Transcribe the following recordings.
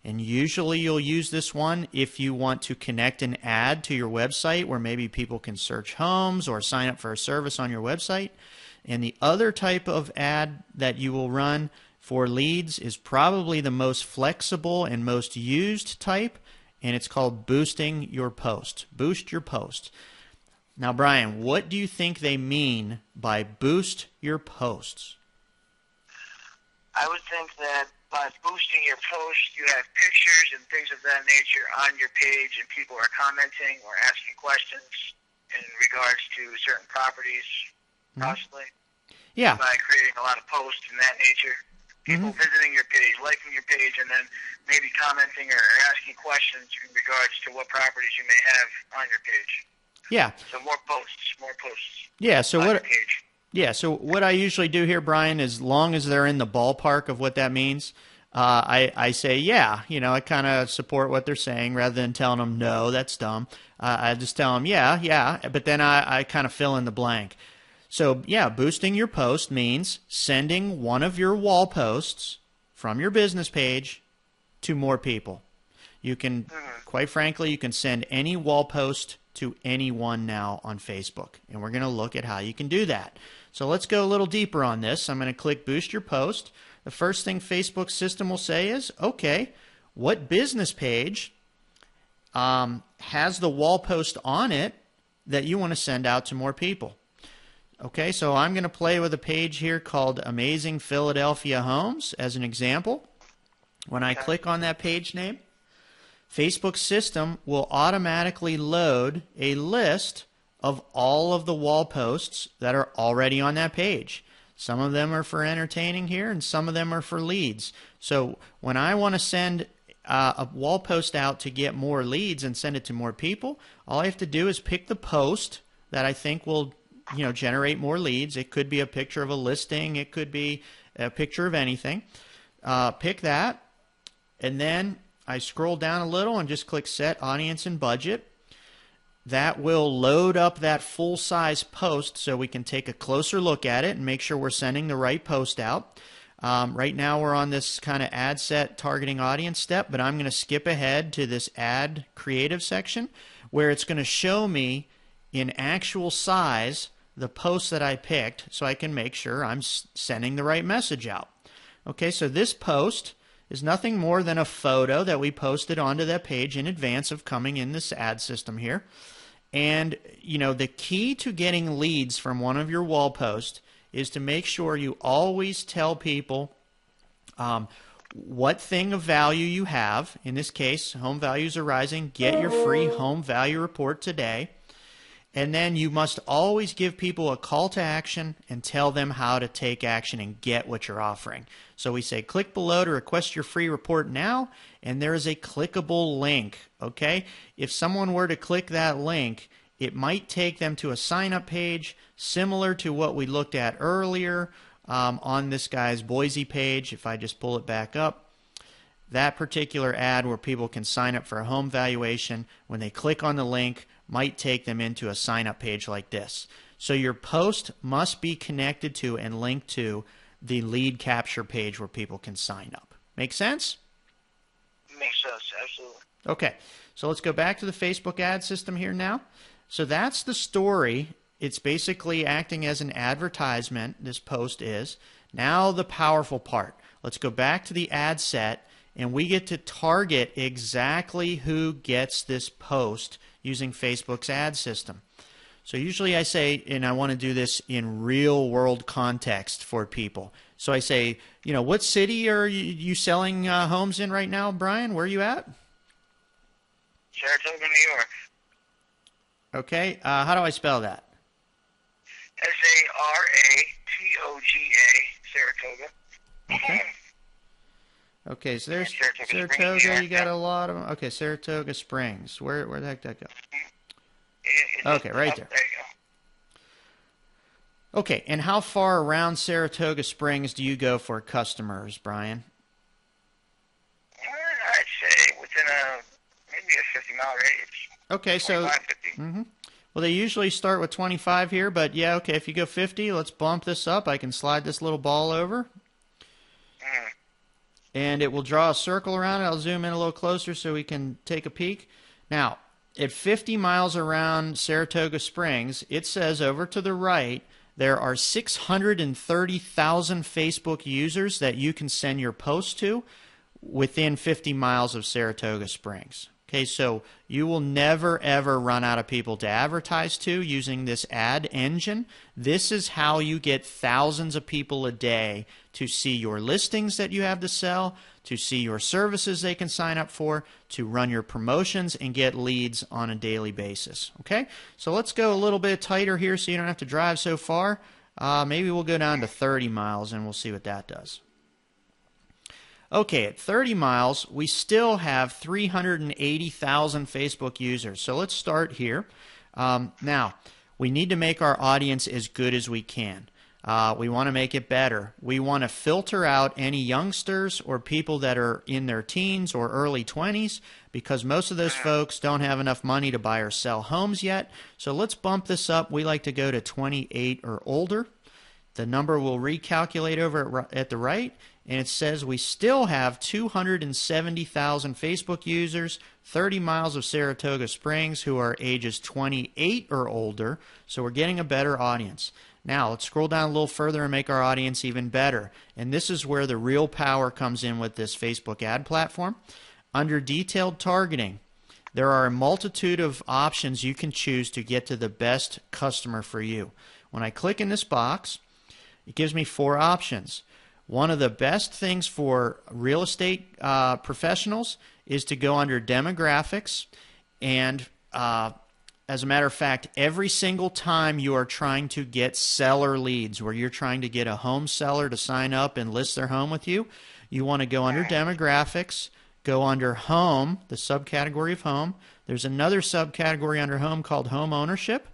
And usually you'll use this one if you want to connect an ad to your website where maybe people can search homes or sign up for a service on your website. And the other type of ad that you will run for leads is probably the most flexible and most used type, and it's called boosting your post. Boost your post. Now, Bryan, what do you think they mean by boost your posts? I would think that by boosting your post, you have pictures and things of that nature on your page, and people are commenting or asking questions in regards to certain properties, possibly. Yeah. By creating a lot of posts in that nature. People visiting your page, liking your page, and then maybe commenting or asking questions in regards to what properties you may have on your page. Yeah. So more posts. Yeah. So on what? Your page. Yeah. So what I usually do here, Bryan, as long as they're in the ballpark of what that means, I say, yeah. I kind of support what they're saying rather than telling them no, that's dumb. I just tell them, yeah. But then I kind of fill in the blank. So, yeah, boosting your post means sending one of your wall posts from your business page to more people. You can, quite frankly, you can send any wall post to anyone now on Facebook. And we're going to look at how you can do that. So let's go a little deeper on this. I'm going to click Boost Your Post. The first thing Facebook's system will say is, okay, what business page has the wall post on it that you want to send out to more people? Okay, so I'm going to play with a page here called Amazing Philadelphia Homes as an example. When I click on that page name, Facebook's system will automatically load a list of all of the wall posts that are already on that page. Some of them are for entertaining here, and some of them are for leads. So when I want to send a wall post out to get more leads and send it to more people, all I have to do is pick the post that I think will generate more leads. It could be a picture of a listing. It could be a picture of anything. Pick that, and then I scroll down a little and just click Set Audience and Budget. That will load up that full-size post so we can take a closer look at it and make sure we're sending the right post out. Right now we're on this kind of ad set targeting audience step, but I'm going to skip ahead to this ad creative section where it's going to show me in actual size the post that I picked so I can make sure I'm sending the right message out. Okay, so this post is nothing more than a photo that we posted onto that page in advance of coming in this ad system here. And, the key to getting leads from one of your wall posts is to make sure you always tell people what thing of value you have. In this case, home values are rising. Get your free home value report today. And then you must always give people a call to action and tell them how to take action and get what you're offering. So we say, click below to request your free report now, and there is a clickable link, okay? If someone were to click that link, it might take them to a sign-up page similar to what we looked at earlier on this guy's Boise page. If I just pull it back up, that particular ad where people can sign up for a home valuation, when they click on the link, might take them into a sign-up page like this. So your post must be connected to and linked to the lead capture page where people can sign up. Make sense? Makes sense, absolutely. Okay, so let's go back to the Facebook ad system here now. So that's the story. It's basically acting as an advertisement, this post is. Now the powerful part. Let's go back to the ad set, and we get to target exactly who gets this post using Facebook's ad system. So usually I say, and I want to do this in real world context for people. So I say, what city are you selling homes in right now, Bryan? Where are you at? Saratoga, New York. Okay, how do I spell that? Saratoga, Saratoga. Okay, so there's Saratoga, Saratoga. You got a lot of them. Okay, Saratoga Springs. Where the heck did that go? Okay, right there. There you go. Okay, and how far around Saratoga Springs do you go for customers, Bryan? I'd say within maybe a 50-mile radius. Okay, so 50. Well, they usually start with 25 here, but yeah, okay, if you go 50, let's bump this up. I can slide this little ball over. and it will draw a circle around it. I'll zoom in a little closer so we can take a peek. Now, at 50 miles around Saratoga Springs, it says over to the right, there are 630,000 Facebook users that you can send your post to within 50 miles of Saratoga Springs. Okay, so you will never, ever run out of people to advertise to using this ad engine. This is how you get thousands of people a day to see your listings that you have to sell, to see your services they can sign up for, to run your promotions and get leads on a daily basis. Okay, so let's go a little bit tighter here so you don't have to drive so far. Maybe we'll go down to 30 miles and we'll see what that does. Okay, at 30 miles, we still have 380,000 Facebook users. So let's start here. Now, we need to make our audience as good as we can. We want to make it better. We want to filter out any youngsters or people that are in their teens or early 20s because most of those folks don't have enough money to buy or sell homes yet. So let's bump this up. We like to go to 28 or older. The number will recalculate over at the right, and it says we still have 270,000 Facebook users, 30 miles of Saratoga Springs who are ages 28 or older, so we're getting a better audience. Now, let's scroll down a little further and make our audience even better, and this is where the real power comes in with this Facebook ad platform. Under detailed targeting, there are a multitude of options you can choose to get to the best customer for you. When I click in this box, it gives me 4 options. One of the best things for real estate professionals is to go under demographics, and as a matter of fact, every single time you are trying to get seller leads, where you're trying to get a home seller to sign up and list their home with you, you want to go under demographics, go under home, the subcategory of home. There's another subcategory under home called home ownership.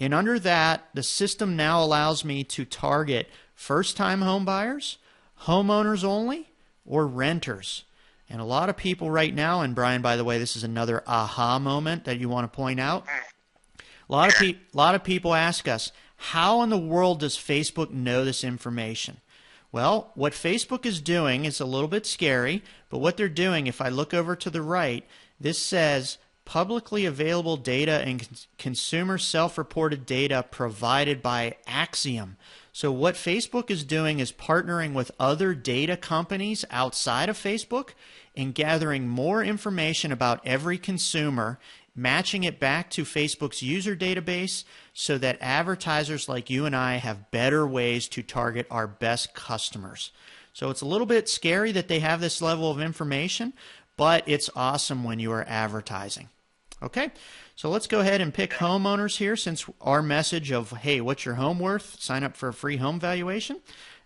And under that, the system now allows me to target first-time home buyers, homeowners only, or renters. And a lot of people right now, and Brian, by the way, this is another aha moment that you want to point out. A lot of people ask us, how in the world does Facebook know this information? Well, what Facebook is doing is a little bit scary, but what they're doing, if I look over to the right, this says publicly available data and consumer self-reported data provided by Axiom. So what Facebook is doing is partnering with other data companies outside of Facebook and gathering more information about every consumer, matching it back to Facebook's user database so that advertisers like you and I have better ways to target our best customers. So it's a little bit scary that they have this level of information, but it's awesome when you are advertising. Okay, so let's go ahead and pick homeowners here, since our message of, hey, what's your home worth? Sign up for a free home valuation.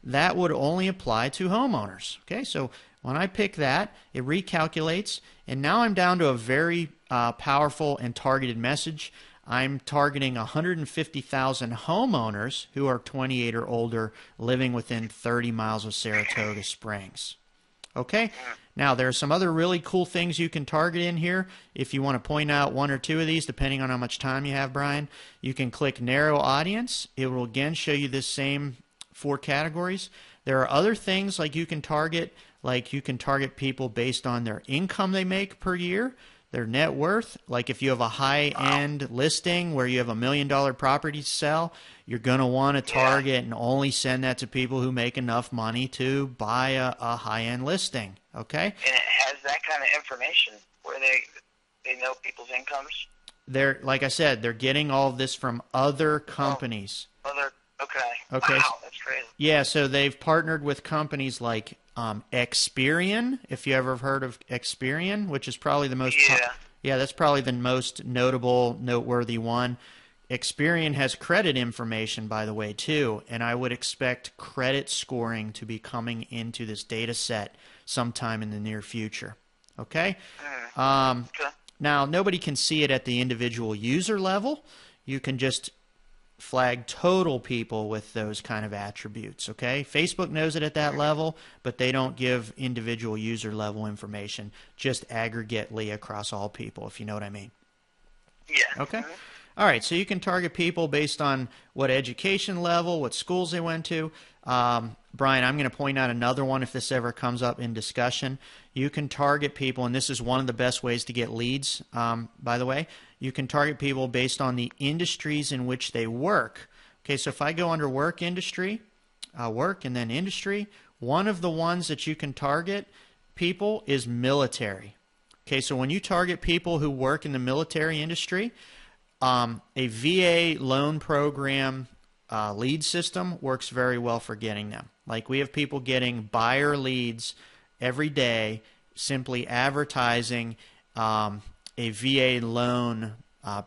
That would only apply to homeowners. Okay, so when I pick that, it recalculates, and now I'm down to a very powerful and targeted message. I'm targeting 150,000 homeowners who are 28 or older living within 30 miles of Saratoga Springs. Okay, now there are some other really cool things you can target in here. If you want to point out 1 or 2 of these, depending on how much time you have, Brian, you can click narrow audience. It will again show you this same 4 categories. There are other things like you can target people based on their income they make per year, their net worth. Like if you have a high-end listing where you have $1 million property to sell, you're going to want to target and only send that to people who make enough money to buy a high-end listing. Okay? And it has that kind of information where they know people's incomes? Like I said, they're getting all of this from other companies. Okay. Wow, that's crazy. Yeah, so they've partnered with companies like Experian, if you ever have heard of Experian, which is probably the most that's probably the most noteworthy one. Experian has credit information, by the way, too, and I would expect credit scoring to be coming into this data set sometime in the near future. Okay? Now, nobody can see it at the individual user level. You can just flag total people with those kind of attributes. Okay, Facebook knows it at that level, but they don't give individual user level information, just aggregately across all people, if you know what I mean. Yeah. Okay. All right, so you can target people based on what education level, what schools they went to. Brian, I'm going to point out another one if this ever comes up in discussion. You can target people, and this is one of the best ways to get leads, by the way. You can target people based on the industries in which they work. Okay, so if I go under work industry, work and then industry, one of the ones that you can target people is military. Okay, so when you target people who work in the military industry, a VA loan program lead system works very well for getting them. Like we have people getting buyer leads every day simply advertising a VA loan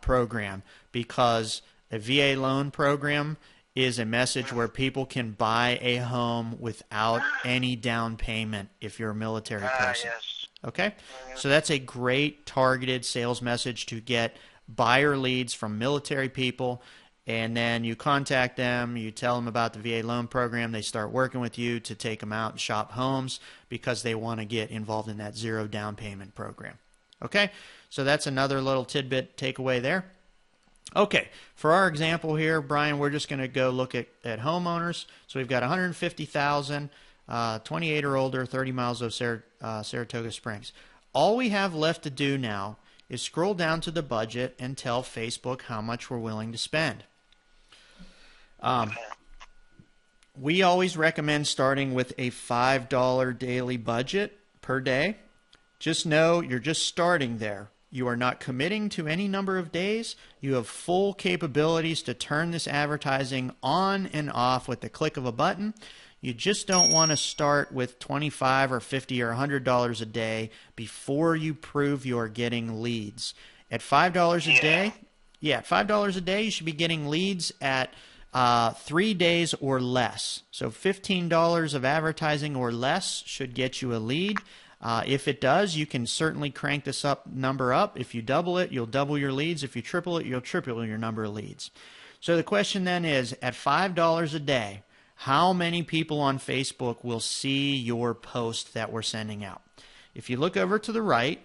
program, because a VA loan program is a message where people can buy a home without any down payment if you're a military person. Yes. Okay? So that's a great targeted sales message to get buyer leads from military people, and then you contact them, you tell them about the VA loan program, they start working with you to take them out and shop homes because they want to get involved in that zero down payment program. Okay? So that's another little tidbit takeaway there. Okay, for our example here, Brian, we're just going to go look at homeowners. So we've got 150,000, 28 or older, 30 miles of Saratoga Springs. All we have left to do now is scroll down to the budget and tell Facebook how much we're willing to spend. We always recommend starting with a $5 daily budget per day. Just know you're just starting there. You are not committing to any number of days. You have full capabilities to turn this advertising on and off with the click of a button. You just don't want to start with $25 or $50 or $100 a day before you prove you're getting leads. At $5 a day, at $5 a day, you should be getting leads at 3 days or less. So $15 of advertising or less should get you a lead. If it does, you can certainly crank this number up. If you double it, you'll double your leads. If you triple it, you'll triple your number of leads. So the question then is, at $5 a day, how many people on Facebook will see your post that we're sending out? If you look over to the right,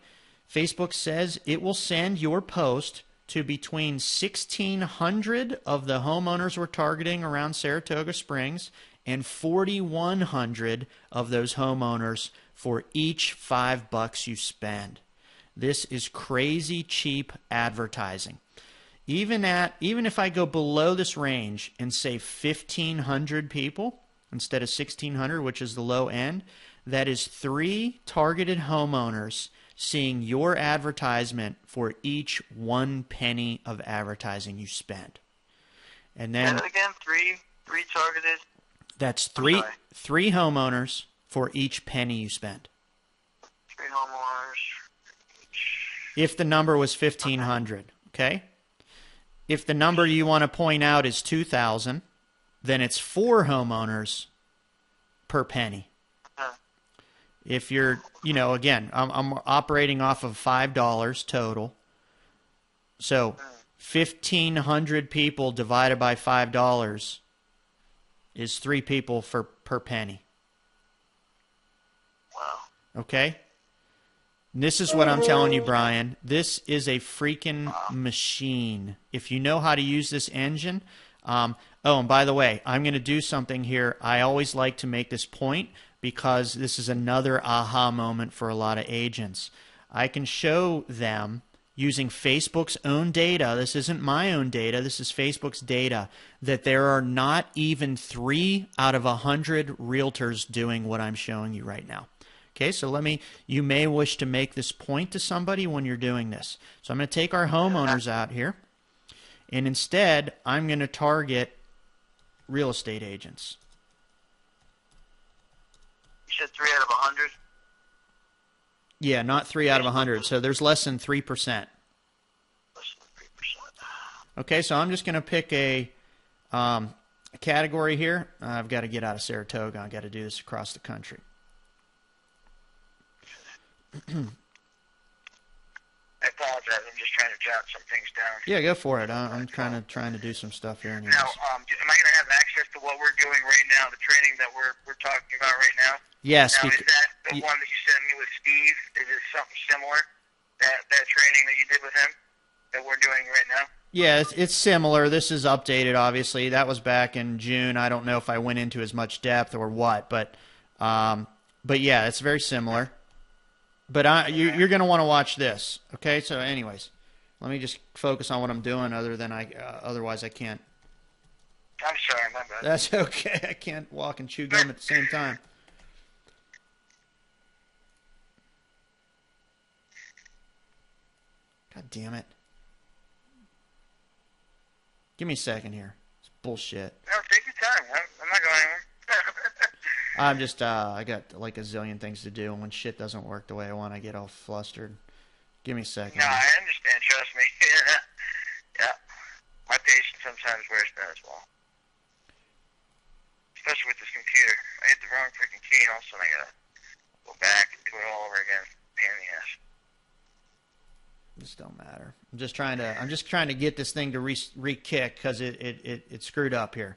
Facebook says it will send your post to between 1,600 of the homeowners we're targeting around Saratoga Springs and 4,100 of those homeowners for each $5 you spend. This is crazy cheap advertising. Even if I go below this range and say 1,500 people instead of 1,600, which is the low end, that is 3 targeted homeowners seeing your advertisement for each 1 penny of advertising you spend. And then again, three targeted. That's three homeowners for each penny you spend. 3 homeowners. If the number was 1,500, okay? If the number you want to point out is 2,000, then it's 4 homeowners per penny. If you're, again, I'm operating off of $5 total. So 1,500 people divided by $5 is 3 people per penny. Wow. Okay? And this is what I'm telling you, Brian. This is a freaking machine. If you know how to use this engine. And by the way, I'm going to do something here. I always like to make this point because this is another aha moment for a lot of agents. I can show them using Facebook's own data. This isn't my own data. This is Facebook's data, that there are not even 3 out of 100 realtors doing what I'm showing you right now. Okay, so you may wish to make this point to somebody when you're doing this. So I'm going to take our homeowners out here, and instead I'm going to target real estate agents. You said 3 out of 100? Yeah, not 3 out of 100. So there's less than 3%. Less than 3%. Okay, so I'm just going to pick a category here. I've got to get out of Saratoga. I've got to do this across the country. I apologize. I'm just trying to jot some things down. Yeah, go for it. I'm trying to do some stuff here. Now, am I going to have access to what we're doing right now, the training that we're talking about right now? Yes. Now, is that the one that you sent me with Steve? Is it something similar, that training that you did with him that we're doing right now? Yeah, it's similar. This is updated, obviously. That was back in June. I don't know if I went into as much depth or what, um, but yeah, it's very similar. But you're going to want to watch this. Okay. So, anyways, let me just focus on what I'm doing. Otherwise, I can't. I'm sorry, my bad. That's okay. I can't walk and chew gum at the same time. God damn it. Give me a second here. It's bullshit. No, take your time. I'm not going anywhere. I'm just, I got like a zillion things to do, and when shit doesn't work the way I want, I get all flustered. Give me a second. No, I understand. Trust me. Yeah. My patience sometimes wears thin as well. Especially with this computer. I hit the wrong freaking key, and all of a sudden I gotta go back and do it all over again. Pain in the ass. This don't matter. I'm just trying to get this thing to re-kick because it screwed up here.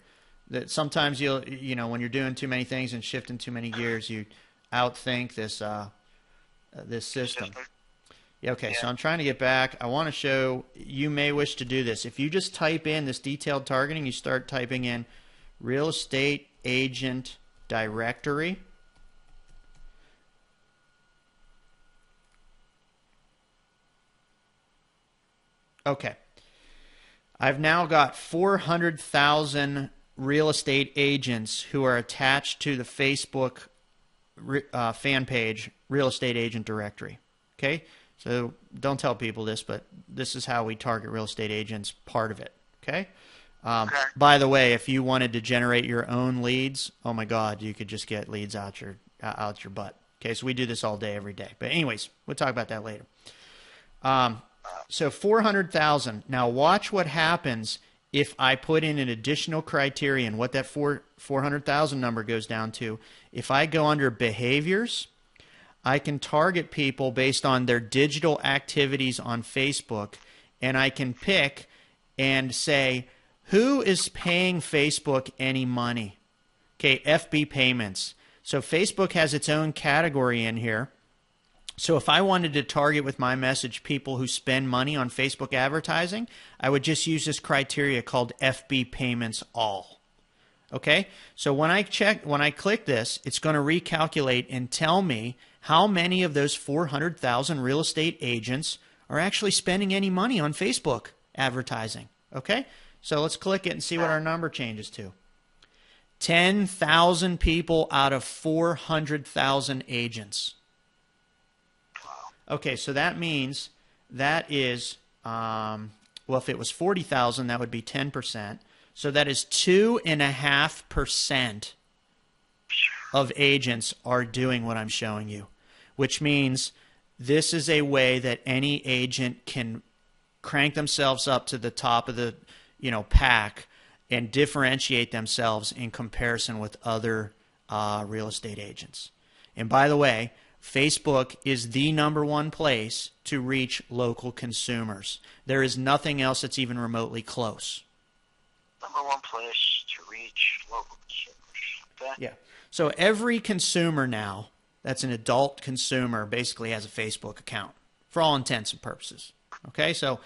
That sometimes you know when you're doing too many things and shifting too many gears, you outthink this system. Yeah, okay, so I'm trying to get back. I want to show you may wish to do this. If you just type in this detailed targeting, you start typing in real estate agent directory. Okay. I've now got 400,000 real estate agents who are attached to the Facebook fan page, Real Estate Agent Directory. Okay? So don't tell people this, but this is how we target real estate agents, part of it. Okay? By the way, if you wanted to generate your own leads, oh my God, you could just get leads out your butt. Okay, so we do this all day, every day. But anyways, we'll talk about that later. So 400,000. Now watch what happens if I put in an additional criterion, what that 400,000 number goes down to. If I go under behaviors, I can target people based on their digital activities on Facebook, and I can pick and say, who is paying Facebook any money? Okay, FB payments. So Facebook has its own category in here. So if I wanted to target with my message people who spend money on Facebook advertising, I would just use this criteria called FB payments all. Okay? So when I click this, it's going to recalculate and tell me how many of those 400,000 real estate agents are actually spending any money on Facebook advertising. Okay? So let's click it and see what our number changes to. 10,000 people out of 400,000 agents. Okay, so that means that is, well, if it was 40,000, that would be 10%. So that is 2.5% of agents are doing what I'm showing you, which means this is a way that any agent can crank themselves up to the top of the pack and differentiate themselves in comparison with other real estate agents. And by the way, Facebook is the #1 place to reach local consumers. There is nothing else that's even remotely close. #1 place to reach local consumers. Okay? Yeah. So every consumer now that's an adult consumer basically has a Facebook account for all intents and purposes. Okay? So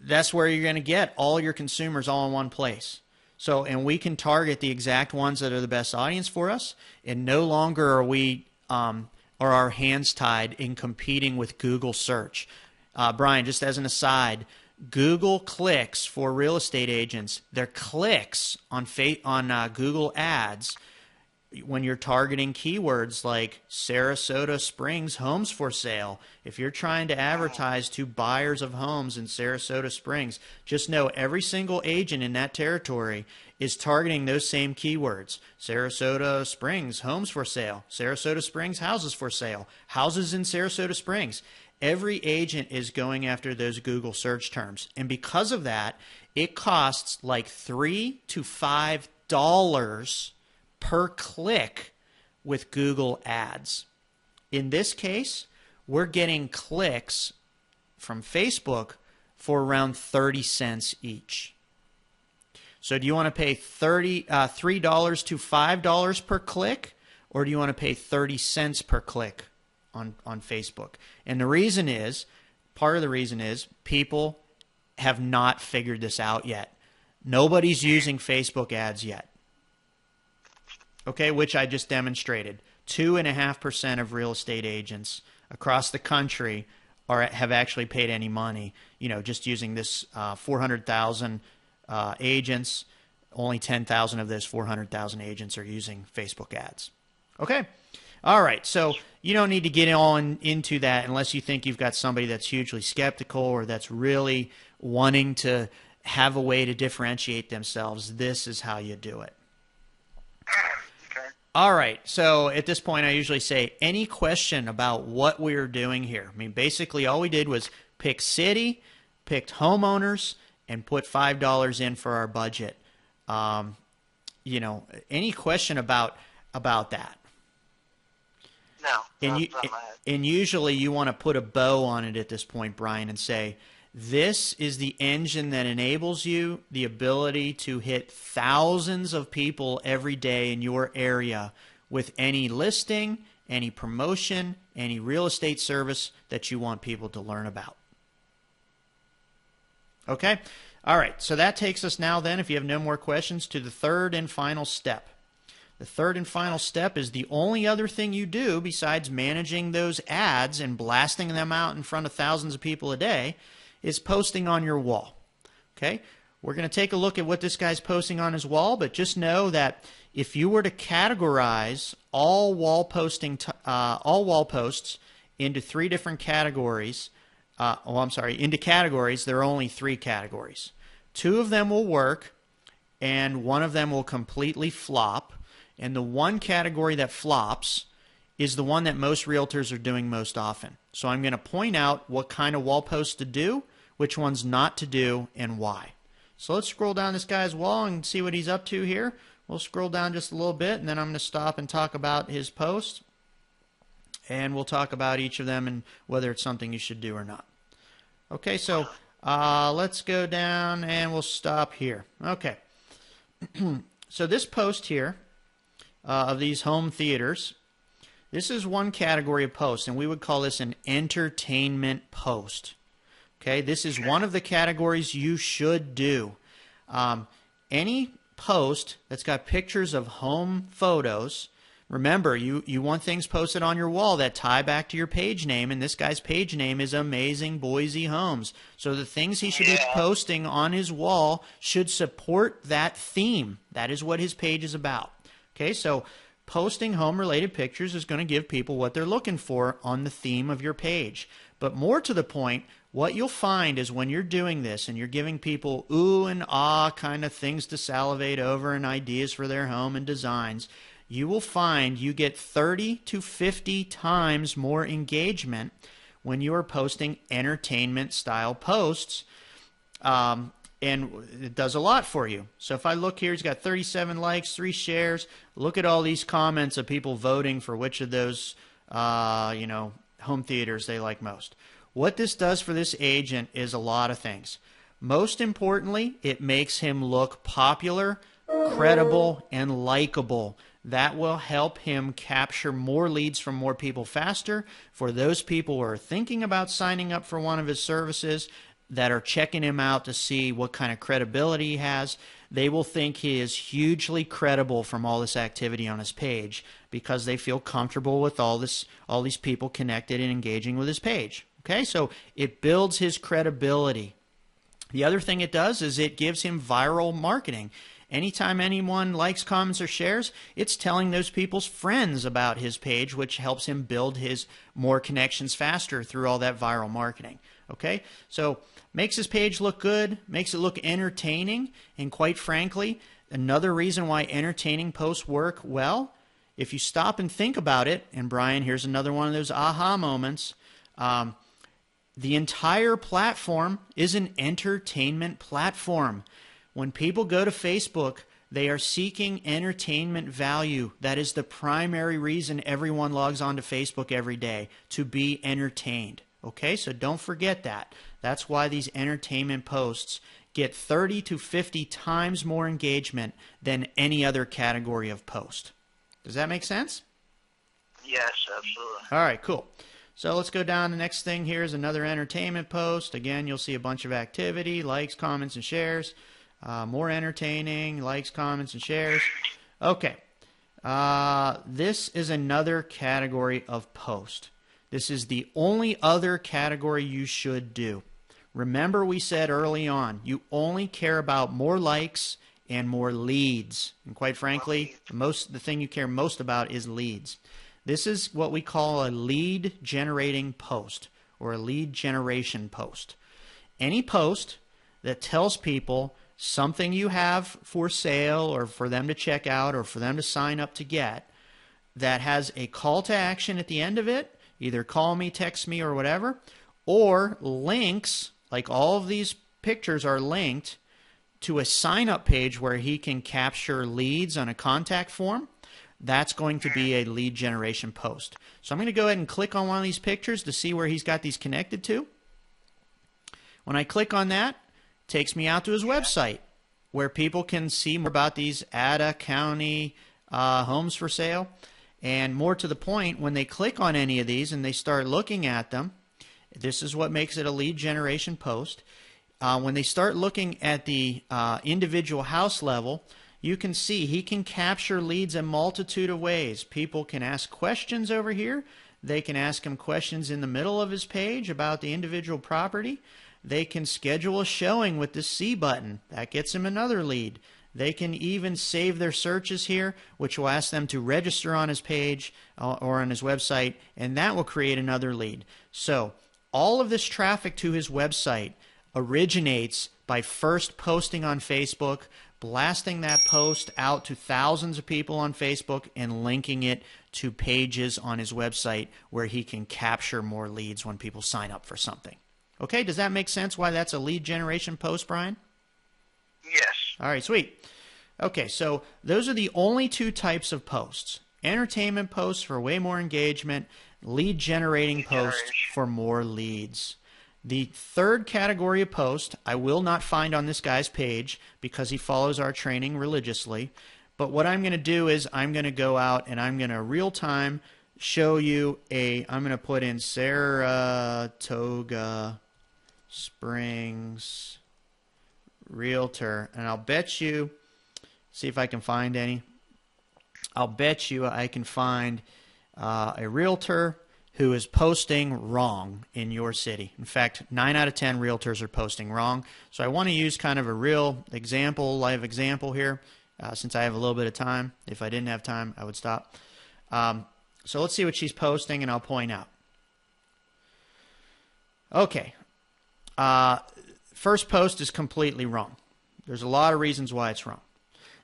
that's where you're going to get all your consumers all in one place. So, and we can target the exact ones that are the best audience for us, and no longer are we are our hands tied in competing with Google search. Brian, just as an aside, Google clicks for real estate agents, their clicks on Google Ads, when you're targeting keywords like Sarasota Springs homes for sale, if you're trying to advertise to buyers of homes in Sarasota Springs, just know every single agent in that territory is targeting those same keywords. Sarasota Springs homes for sale, Sarasota Springs houses for sale, houses in Sarasota Springs. Every agent is going after those Google search terms. And because of that, it costs like $3 to $5 per click with Google Ads. In this case, we're getting clicks from Facebook for around 30 cents each. So do you want to pay $3 to $5 per click, or do you want to pay 30 cents per click on Facebook? And the reason is, part of the reason is people have not figured this out yet. Nobody's using Facebook ads yet. Okay, which I just demonstrated. 2.5% of real estate agents across the country have actually paid any money. Just using this 400,000 agents, only 10,000 of those 400,000 agents are using Facebook ads. Okay? All right, so you don't need to get on into that unless you think you've got somebody that's hugely skeptical or that's really wanting to have a way to differentiate themselves. This is how you do it. Okay. All right, so at this point I usually say, any question about what we're doing here? I mean, basically all we did was pick city, picked homeowners, and put $5 in for our budget. Any question about that? No. And usually you want to put a bow on it at this point, Brian, and say, this is the engine that enables you the ability to hit thousands of people every day in your area with any listing, any promotion, any real estate service that you want people to learn about. Okay? All right, so that takes us now then, if you have no more questions, to the third and final step. The third and final step is the only other thing you do besides managing those ads and blasting them out in front of thousands of people a day is posting on your wall. Okay? We're going to take a look at what this guy's posting on his wall, but just know that if you were to categorize all wall posts into three different categories, into categories, there are only three categories. Two of them will work, and one of them will completely flop. And the one category that flops is the one that most realtors are doing most often. So I'm going to point out what kind of wall posts to do, which ones not to do, and why. So let's scroll down this guy's wall and see what he's up to here. We'll scroll down just a little bit, and then I'm going to stop and talk about his post. And we'll talk about each of them and whether it's something you should do or not. Okay, so let's go down and we'll stop here. Okay. So this post here of these home theaters, this is one category of post, and we would call this an entertainment post. Okay, this is one of the categories you should do. Any post that's got pictures of home photos, remember, you want things posted on your wall that tie back to your page name, and this guy's page name is Amazing Boise Homes. So the things he should be posting on his wall should support that theme. That is what his page is about. Okay, so posting home-related pictures is going to give people what they're looking for on the theme of your page. But more to the point, what you'll find is when you're doing this and you're giving people ooh and ah kind of things to salivate over and ideas for their home and designs, you will find you get 30 to 50 times more engagement when you are posting entertainment-style posts. And it does a lot for you. So if I look here, he's got 37 likes, 3 shares. Look at all these comments of people voting for which of those, home theaters they like most. What this does for this agent is a lot of things. Most importantly, it makes him look popular, credible, and likable. That will help him capture more leads from more people faster. For those people who are thinking about signing up for one of his services, that are checking him out to see what kind of credibility he has, they will think he is hugely credible from all this activity on his page because they feel comfortable with all these people connected and engaging with his page. Okay, so it builds his credibility. The other thing it does is it gives him viral marketing. Anytime anyone likes, comments, or shares, it's telling those people's friends about his page, which helps him build his more connections faster through all that viral marketing. Okay, so makes his page look good, makes it look entertaining, and quite frankly, another reason why entertaining posts work well, if you stop and think about it, and Brian, here's another one of those aha moments, the entire platform is an entertainment platform. When people go to Facebook, they are seeking entertainment value. That is the primary reason everyone logs on to Facebook every day, to be entertained. Okay, so don't forget that. That's why these entertainment posts get 30 to 50 times more engagement than any other category of post. Does that make sense? Yes, absolutely. All right, cool. So let's go down. The next thing here is another entertainment post. Again, you'll see a bunch of activity, likes, comments, and shares. More entertaining, likes, comments, and shares. Okay. This is another category of post. This is the only other category you should do. Remember, we said early on, you only care about more likes and more leads. And quite frankly, the thing you care most about is leads. This is what we call a lead generating post or a lead generation post. Any post that tells people something you have for sale or for them to check out or for them to sign up to get that has a call to action at the end of it, either call me, text me, or whatever, or links, like all of these pictures are linked to a sign-up page where he can capture leads on a contact form. That's going to be a lead generation post. So I'm going to go ahead and click on one of these pictures to see where he's got these connected to. When I click on that, it takes me out to his website where people can see more about these Ada County homes for sale. And more to the point, when they click on any of these and they start looking at them, this is what makes it a lead generation post. When they start looking at the individual house level, you can see he can capture leads a multitude of ways. People can ask questions over here. They can ask him questions in the middle of his page about the individual property. They can schedule a showing with the C button. That gets him another lead. They can even save their searches here, which will ask them to register on his page or on his website, and that will create another lead. So all of this traffic to his website originates by first posting on Facebook, blasting that post out to thousands of people on Facebook, and linking it to pages on his website where he can capture more leads when people sign up for something. Okay, does that make sense why that's a lead generation post, Brian? Yes. All right, sweet. Okay, so those are the only two types of posts. Entertainment posts for way more engagement, lead generating posts for more leads. The third category of post I will not find on this guy's page because he follows our training religiously. But what I'm going to do is I'm going to go out and I'm going to real time show you I'm going to put in Saratoga Springs Realtor, and I'll bet you, see if I can find any. I'll bet you I can find a realtor who is posting wrong in your city. In fact, 9 out of 10 realtors are posting wrong. So I want to use kind of a real example, live example here, since I have a little bit of time. If I didn't have time, I would stop. So let's see what she's posting, and I'll point out. Okay. First post is completely wrong. There's a lot of reasons why it's wrong.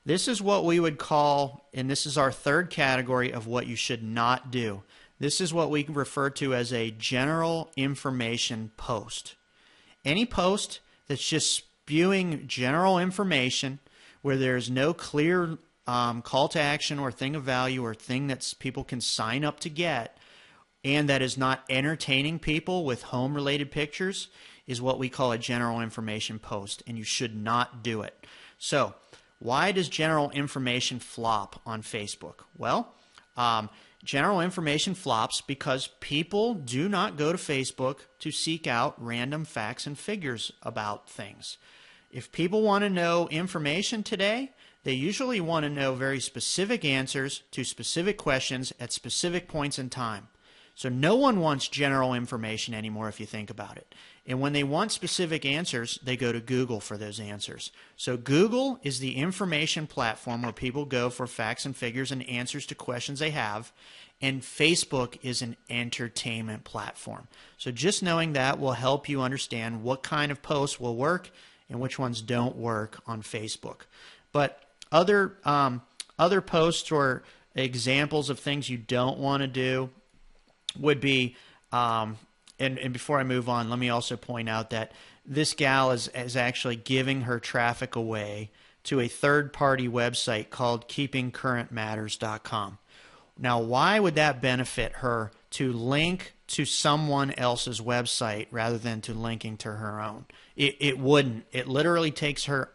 This is what we would call, and this is our third category of what you should not do. This is what we refer to as a general information post. Any post that's just spewing general information where there's no clear call to action or thing of value or thing that people can sign up to get, and that is not entertaining people with home-related pictures, is what we call a general information post, and you should not do it. So why does general information flop on Facebook? Well, general information flops because people do not go to Facebook to seek out random facts and figures about things. If people want to know information today, they usually want to know very specific answers to specific questions at specific points in time. So no one wants general information anymore if you think about it. And when they want specific answers, they go to Google for those answers. So Google is the information platform where people go for facts and figures and answers to questions they have. And Facebook is an entertainment platform. So just knowing that will help you understand what kind of posts will work and which ones don't work on Facebook. But other posts or examples of things you don't want to do would be, and before I move on, let me also point out that this gal is actually giving her traffic away to a third-party website called keepingcurrentmatters.com. Now, why would that benefit her to link to someone else's website rather than to linking to her own? It wouldn't. It literally takes her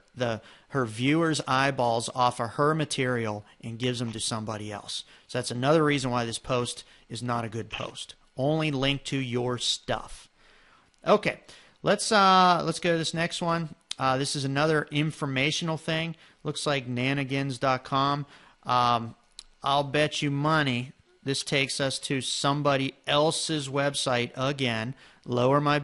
viewers' eyeballs off of her material and gives them to somebody else. So that's another reason why this post is not a good post. only link to your stuff. Okay, let's go to this next one. This is another informational thing. Looks like nanigans.com. I'll bet you money this takes us to somebody else's website again. Lower my